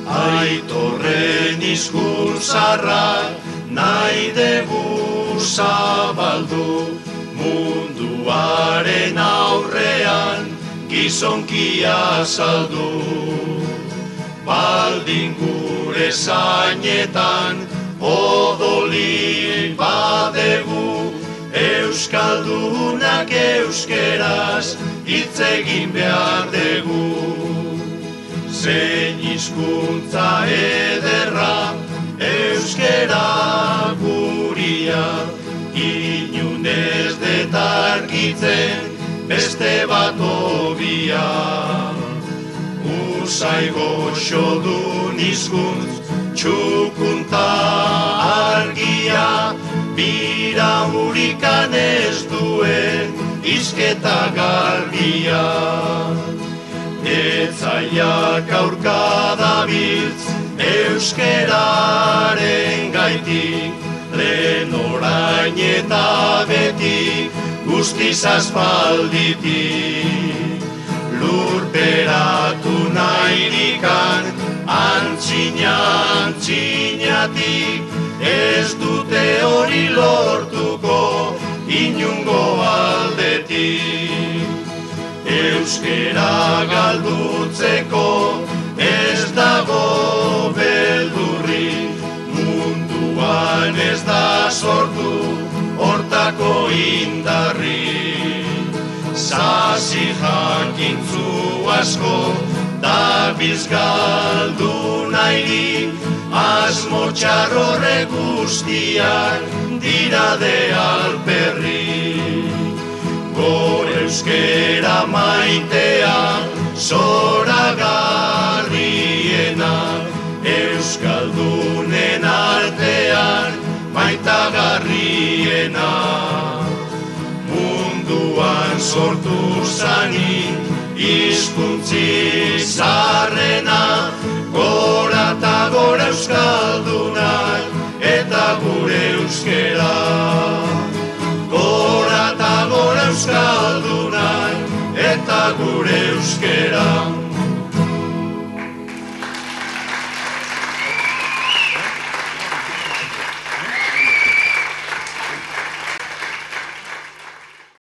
Aitorren hizkuntzarra nahi dugu zabaldu, munduaren aurrean gizonkia saldu. Baldin gure zainetan odolik badegu, euskaldunak euskeraz hitz egin behar dugu. Zein hizkuntza ederra euskera guria, inun ez detarkitzen beste bat hobia. Usai goxodun hizkuntz txukunta argia, bira hurikan ez duen hizketa garbia. Etzaiak aurka dabiltz euskeraren gaitik, lehen orain eta beti guztiz aspalditik. Lurperatu nahidikan antzinatik, ez dute hori lortuko inungo aldetik. Euskera galdutzeko ez dago beldurri, munduan ez da sortu hortako indarri. Sasi jakintzu asko dabiltz galdu nahirik, asmo txarrorre guztiak dira de alperri. Gure euskera maitea zoragarriena, euskaldunen artean maitagarriena. Munduan sortu zanik hizkuntzi zarrena, gora eta gora euskaldunak eta gure euskera. Gora eta gora euskaldunak eta gure euskera.